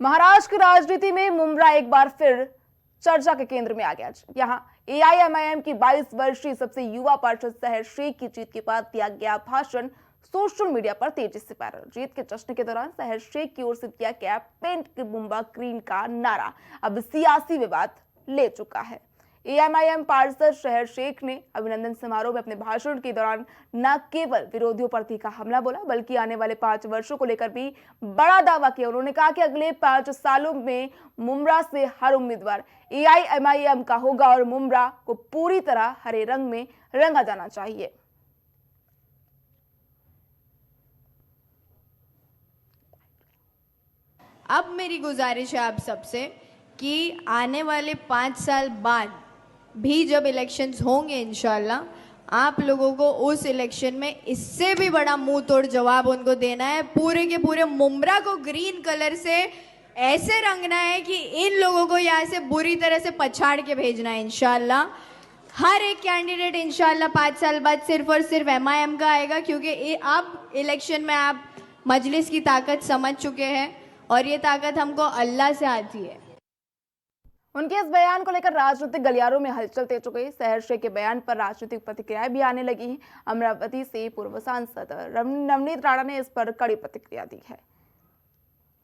महाराष्ट्र की राजनीति में मुंब्रा एक बार फिर चर्चा के केंद्र में आ गया। यहां एआईएमआईएम की 22 वर्षीय सबसे युवा पार्षद सहर शेख की जीत के बाद दिया गया भाषण सोशल मीडिया पर तेजी से वायरल। जीत के जश्न के दौरान सहर शेख की ओर से दिया गया पेंट मुंबा ग्रीन का नारा अब सियासी विवाद ले चुका है। एआईएमआईएम पार्षद सहर शेख ने अभिनंदन समारोह में अपने भाषण के दौरान न केवल विरोधियों पर तीखा हमला बोला बल्कि आने वाले 5 वर्षों को लेकर भी बड़ा दावा किया। उन्होंने कहा कि अगले 5 सालों में मुंब्रा से हर उम्मीदवार एआईएमआईएम का होगा और मुंब्रा को पूरी तरह हरे रंग में रंगा जाना चाहिए। अब मेरी गुजारिश है आप सबसे कि आने वाले 5 साल बाद भी जब इलेक्शंस होंगे इंशाल्लाह, आप लोगों को उस इलेक्शन में इससे भी बड़ा मुंह तोड़ जवाब उनको देना है। पूरे के पूरे मुंब्रा को ग्रीन कलर से ऐसे रंगना है कि इन लोगों को यहाँ से बुरी तरह से पछाड़ के भेजना है इंशाल्लाह। हर एक कैंडिडेट इंशाल्लाह 5 साल बाद सिर्फ और सिर्फ एमआईएम का आएगा, क्योंकि अब इलेक्शन में आप मजलिस की ताकत समझ चुके हैं और ये ताकत हमको अल्लाह से आती है। उनके इस बयान को लेकर राजनीतिक गलियारों में हलचल तेज हो गई। सहर शेख के बयान पर राजनीतिक प्रतिक्रियाएं भी आने लगी हैं। अमरावती से पूर्व सांसद नवनीत राणा ने इस पर कड़ी प्रतिक्रिया दी है।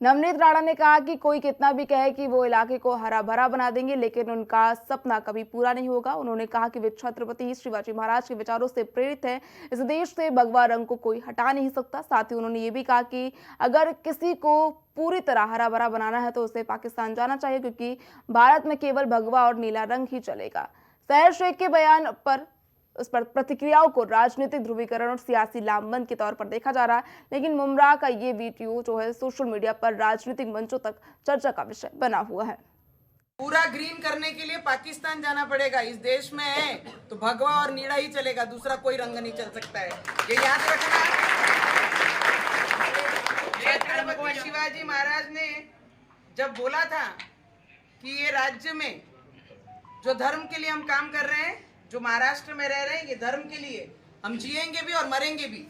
नवनीत राणा ने कहा कि कोई कितना भी कहे कि वो इलाके को हरा भरा बना देंगे, लेकिन उनका सपना कभी पूरा नहीं होगा। उन्होंने कहा कि वे छत्रपति शिवाजी महाराज के विचारों से प्रेरित हैं। इस देश से भगवा रंग को कोई हटा नहीं सकता। साथ ही उन्होंने ये भी कहा कि अगर किसी को पूरी तरह हरा भरा बनाना है तो उसे पाकिस्तान जाना चाहिए, क्योंकि भारत में केवल भगवा और नीला रंग ही चलेगा। सहर शेख के बयान पर उस पर प्रतिक्रियाओं को राजनीतिक ध्रुवीकरण और सियासी लामबंद के तौर पर देखा जा रहा है, लेकिन मुंब्रा का ये वीडियो जो है सोशल मीडिया पर राजनीतिक मंचों तक चर्चा का विषय बना हुआ है। पूरा ग्रीन करने के लिए पाकिस्तान जाना पड़ेगा। इस देश में है तो भगवा और नीला ही चलेगा, दूसरा कोई रंग नहीं चल सकता है, ये याद रखना। छत्रपति शिवाजी महाराज ने जब बोला था कि ये राज्य में जो धर्म के लिए हम काम कर रहे हैं, जो महाराष्ट्र में रह रहे हैं, ये धर्म के लिए हम जिएंगे भी और मरेंगे भी।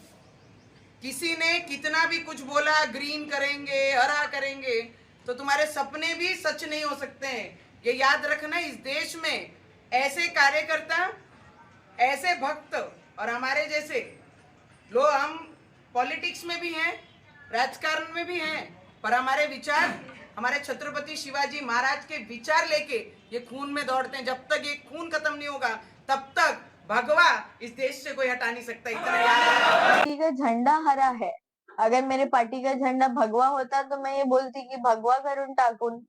किसी ने कितना भी कुछ बोला, ग्रीन करेंगे, हरा करेंगे, तो तुम्हारे सपने भी सच नहीं हो सकते हैं, ये याद रखना। इस देश में ऐसे कार्यकर्ता, ऐसे भक्त और हमारे जैसे लोग, हम पॉलिटिक्स में भी हैं, राजकारण में भी हैं, पर हमारे विचार, हमारे छत्रपति शिवाजी महाराज के विचार लेके ये खून में दौड़ते हैं। जब तक ये खून खत्म नहीं होगा तब तक भगवा इस देश से कोई हटा नहीं सकता। इतना याद। पार्टी का झंडा हरा है, अगर मेरे पार्टी का झंडा भगवा होता तो मैं ये बोलती कि भगवा करून टाकून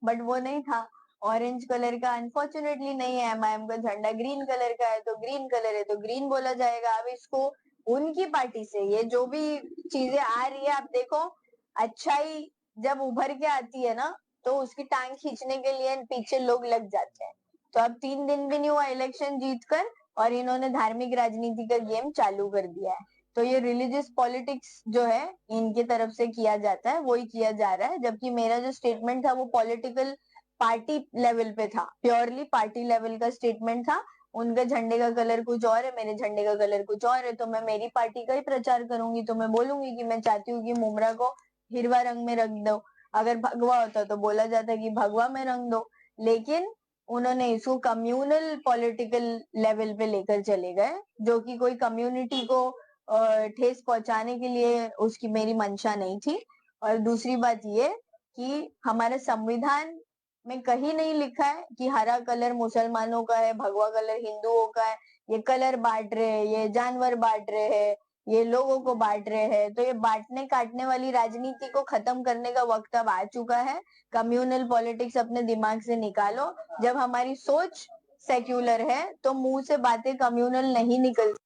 बट वो नहीं था, ऑरेंज कलर का अनफॉर्चुनेटली नहीं है। एमआईएम का झंडा ग्रीन कलर का है तो ग्रीन कलर है तो ग्रीन बोला जाएगा। अब इसको उनकी पार्टी से ये जो भी चीजें आ रही है, आप देखो, अच्छाई जब उभर के आती है ना तो उसकी टांग खींचने के लिए पीछे लोग लग जाते हैं। तो अब 3 दिन भी नहीं हुआ इलेक्शन जीतकर और इन्होंने धार्मिक राजनीति का गेम चालू कर दिया है। तो ये रिलीजियस पॉलिटिक्स जो है इनकी तरफ से किया जाता है, वही किया जा रहा है। जबकि मेरा जो स्टेटमेंट था वो पॉलिटिकल पार्टी लेवल पे था, प्योरली पार्टी लेवल का स्टेटमेंट था। उनके झंडे का कलर कुछ और है, मेरे झंडे का कलर कुछ और है, तो मैं मेरी पार्टी का ही प्रचार करूंगी। तो मैं बोलूंगी कि मैं चाहती हूँ कि मुंब्रा को हिरवा रंग में रंग दो। अगर भगवा होता तो बोला जाता कि भगवा में रंग दो, लेकिन उन्होंने इसको कम्युनल पॉलिटिकल लेवल पे लेकर चले गए, जो कि कोई कम्युनिटी को ठेस पहुंचाने के लिए उसकी मेरी मंशा नहीं थी। और दूसरी बात ये कि हमारे संविधान में कहीं नहीं लिखा है कि हरा कलर मुसलमानों का है, भगवा कलर हिंदुओं का है। ये कलर बांट रहे हैं, ये जानवर बांट रहे हैं, ये लोगों को बांट रहे हैं। तो ये बांटने काटने वाली राजनीति को खत्म करने का वक्त अब आ चुका है। कम्युनल पॉलिटिक्स अपने दिमाग से निकालो। जब हमारी सोच सेक्युलर है तो मुंह से बातें कम्युनल नहीं निकलती।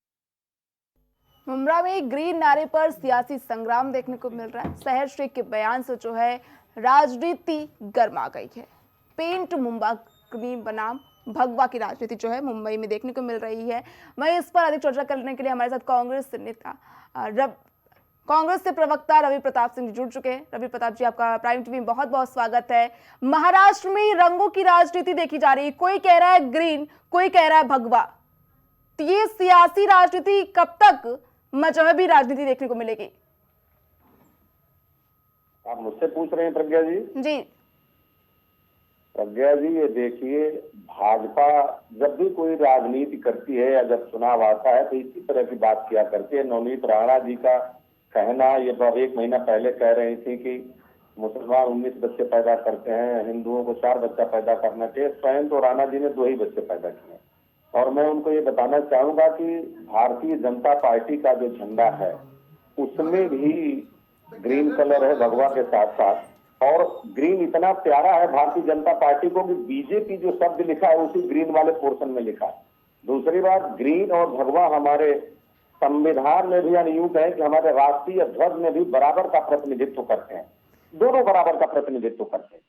मुंब्रा में ग्रीन नारे पर सियासी संग्राम देखने को मिल रहा है। सहर शेख के बयान से जो है राजनीति गर्मा गई है। पेंट मुंबा ग्रीन बनाम भगवा की राजनीति जो है मुंबई में देखने को मिल रही है। वहीं इस पर अधिक चर्चा करने के लिए हमारे साथ कांग्रेस से प्रवक्ता रवि प्रताप सिंह जुड़ चुके हैं। रवि प्रताप जी, आपका प्राइम टीवी में बहुत बहुत स्वागत है। महाराष्ट्र में रंगों की राजनीति देखी जा रही है, कोई कह रहा है ग्रीन, कोई कह रहा है भगवा। तो ये सियासी राजनीति कब तक मजहबी राजनीति देखने को मिलेगी? आप मुझसे पूछ रहे हैं प्रज्ञा जी? जी प्रज्ञा जी, ये देखिए, भाजपा जब भी कोई राजनीति करती है या जब चुनाव आता है तो इसी तरह की बात किया करती है। नवनीत राणा जी का कहना, ये 1 महीना पहले कह रही थी कि मुसलमान 19 बच्चे पैदा करते हैं, हिंदुओं को 4 बच्चा पैदा करना चाहिए। स्वयं तो राणा जी ने 2 ही बच्चे पैदा किए। और मैं उनको ये बताना चाहूंगा कि भारतीय जनता पार्टी का जो झंडा है उसमें भी ग्रीन कलर है भगवा के साथ साथ, और ग्रीन इतना प्यारा है भारतीय जनता पार्टी को कि बीजेपी जो शब्द लिखा है उसी ग्रीन वाले पोर्शन में लिखा है। दूसरी बात, ग्रीन और भगवा हमारे संविधान में भी अनुयूत है कि हमारे राष्ट्रीय ध्वज में भी बराबर का प्रतिनिधित्व करते हैं, दोनों बराबर का प्रतिनिधित्व करते हैं।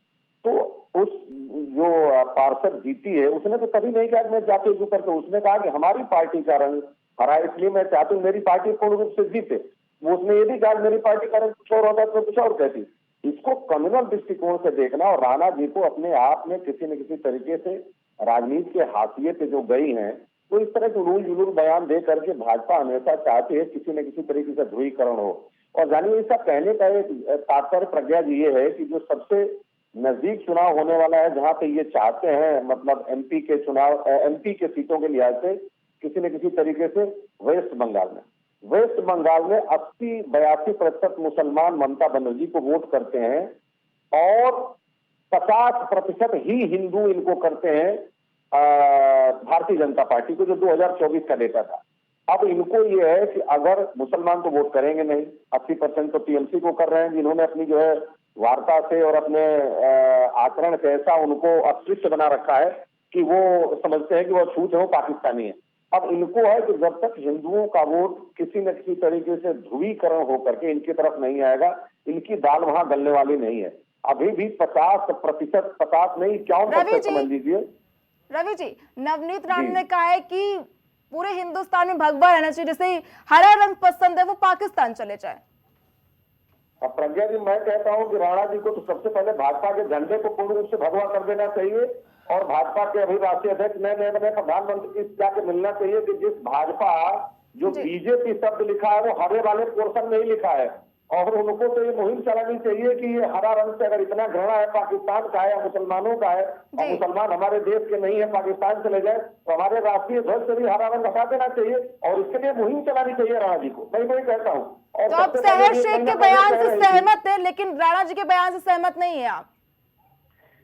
तो उस जो पार्षद जीती है उसने तो कभी नहीं कहा कि मैं जाति के ऊपर, उसने कहा कि हमारी पार्टी का रंग हरा, इसलिए मैं चाहती हूँ मेरी पार्टी पूर्ण रूप से जीते। वो उसने ये भी कहा मेरी पार्टी का रंग कुछ और होता तो कुछ और कहती। इसको कम्युनल दृष्टिकोण से देखना, और राणा जी को अपने आप में किसी न किसी तरीके से राजनीति के हाशिए पे जो गई हैं, तो इस तरह के उलूल जुलूल बयान दे करके भाजपा हमेशा चाहती है किसी न किसी तरीके से ध्रुवीकरण हो। और जानिए, इसका कहने का एक तात्पर्य प्रज्ञा जी ये है कि जो सबसे नजदीक चुनाव होने वाला है, जहां पे ये चाहते हैं, मतलब एमपी के चुनाव, एमपी के सीटों के लिहाज से किसी न किसी तरीके से वेस्ट बंगाल में 80-82% मुसलमान ममता बनर्जी को वोट करते हैं और 50% ही हिंदू इनको करते हैं भारतीय जनता पार्टी को, जो 2024 का डेटा था। अब इनको ये है कि अगर मुसलमान तो वोट करेंगे नहीं, 80% तो टीएमसी को कर रहे हैं, जिन्होंने अपनी जो है वार्ता से और अपने आचरण से ऐसा उनको अस्पृश्य बना रखा है कि वो समझते हैं कि वो छूत है, वो पाकिस्तानी है। अब इनको है कि जब तक हिंदुओं का वोट किसी न किसी तरीके से ध्रुवीकरण होकर के इनकी तरफ नहीं आएगा, इनकी दाल वहां गलने वाली नहीं है। अभी भी 50%, 50 नहीं 51% समझ लीजिए। रवि जी, नवनीत राणा ने कहा है कि पूरे हिंदुस्तान में भगवा रहना चाहिए, जैसे हरा रंग पसंद है वो पाकिस्तान चले जाए। अब प्रज्ञा जी, मैं कहता हूं कि राणा जी को तो सबसे पहले भाजपा के झंडे को पूर्ण रूप से भगवा कर देना चाहिए, और भाजपा के अभी राष्ट्रीय अध्यक्ष नए प्रधानमंत्री से जाके मिलना चाहिए कि जिस भाजपा जो बीजेपी शब्द लिखा है वो हरे वाले पोर्शन में ही लिखा है, और उनको तो ये मुहिम चलानी चाहिए कि ये हरा रंग से अगर इतना घृणा है पाकिस्तान का है या मुसलमानों का है, और मुसलमान हमारे देश के नहीं है, पाकिस्तान चले जाए, तो हमारे राष्ट्रीय ध्वज से भी हरा रंग हटा देना चाहिए, और इसके लिए मुहिम चलानी चाहिए राणा जी को। मैं वही कहता हूँ। तो आप सहर शेख के बयान से सहमत है, लेकिन राणा जी के बयान से सहमत नहीं है आप?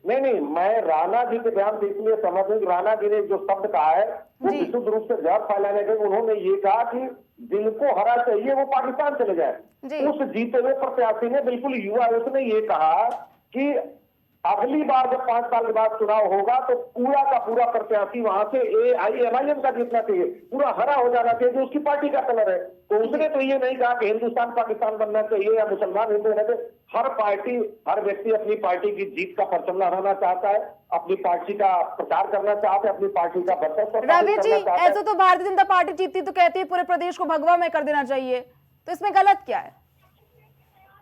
नहीं, मैं राणा जी के बयान से इसलिए सहमत हूँ कि राणा जी ने जो शब्द कहा है वो विशुद्ध रूप से जहर फैलाने के, उन्होंने ये कहा कि जिनको हरा चाहिए वो पाकिस्तान चले जाए। उस जीते हुए प्रत्याशी ने बिल्कुल युवा, उसने ये कहा कि अगली बार जब 5 साल के बाद चुनाव होगा तो पूरा का पूरा प्रत्याशी वहां से AIMIM का जीतना चाहिए, पूरा हरा हो जाना चाहिए, जो उसकी पार्टी का कलर है। तो उसने तो ये नहीं कहा कि हिंदुस्तान पाकिस्तान बनना चाहिए या मुसलमान हिंदू रहना चाहिए। हर पार्टी, हर व्यक्ति अपनी पार्टी की जीत का परचम लहराना चाहता है, अपनी पार्टी का प्रचार करना चाहते हैं, अपनी पार्टी का वर्चस्व रवि जी, ऐसे तो भारतीय जनता पार्टी जीतती तो कहती है पूरे प्रदेश को भगवा में कर देना चाहिए, तो इसमें गलत क्या है?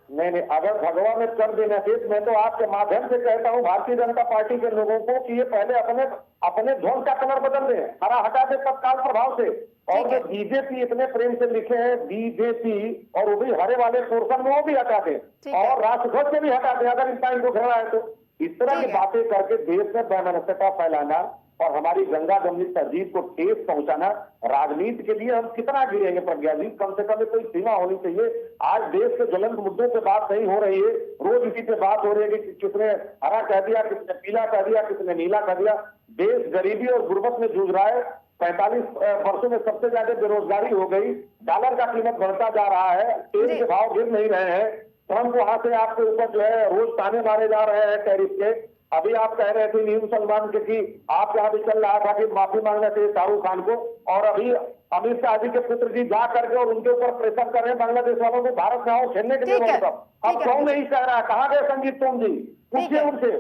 नहीं, अगर भगवा में कर देना चाहिए, मैं तो आपके माध्यम से कहता हूं भारतीय जनता पार्टी के लोगों को कि ये पहले अपने ध्वज का कलर बदल दें, हरा हटा दे तत्काल प्रभाव से। और जो बीजेपी इतने प्रेम से लिखे हैं बीजेपी, और वो भी हरे वाले पोर्शन में वो भी हटा दें, और राष्ट्रध्वज से भी हटा दें अगर इनको घृणा है तो। इस तरह की बातें करके देश में वैमनस्यता फैलाना और हमारी गंगा जमुनी तहजीब को ठेस पहुंचाना, राजनीति के लिए हम कितना गिरेंगे प्रज्ञा जी? कम से कम कोई सीमा होनी चाहिए। आज देश के ज्वलंत मुद्दों पे बात नहीं हो रही है, रोज इसी पे बात हो रही है कि किसने हरा कह दिया, किसने पीला कह दिया, किसने नीला कह दिया। देश गरीबी और गुर्बत में जूझ रहा है। 45 वर्षों में सबसे ज्यादा बेरोजगारी हो गई, डॉलर का कीमत बढ़ता जा रहा है, तेल के भाव गिर नहीं रहे हैं, ट्रंप वहां से आपके ऊपर जो है रोज ताने मारे जा रहे हैं टैरिफ के। अभी आप कह रहे थे न्यू सलमान के कि आप यहाँ भी चल रहा था कि माफी मांगना चाहिए शाहरुख खान को, और अभी अमित शाह जी के पुत्र जी जा करके और उनके ऊपर प्रेशर कर रहे हैं बांग्लादेश वालों को भारत में आओ खेलने के लिए वर्ल्ड कप। अब कौन नहीं कह रहा है? कहाँ गए संजीत तोम जी? पूछिए उनसे।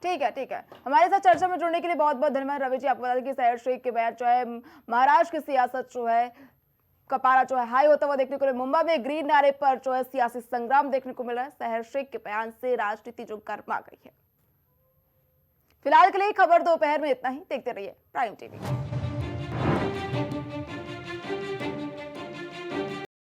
ठीक है। हमारे साथ चर्चा में जुड़ने के लिए बहुत बहुत धन्यवाद रवि जी। आपको बता दें कि सहर शेख के बयान जो है महाराष्ट्र की सियासत जो है कपारा जो है हाई होता हुआ देखने को मिला। मुंबई में ग्रीन नारे पर जो है सियासी संग्राम देखने को मिला है। सहर शेख के बयान से राजनीति जो गर्मा गई है। फिलहाल के लिए खबर दोपहर में इतना ही। देखते रहिए प्राइम टीवी।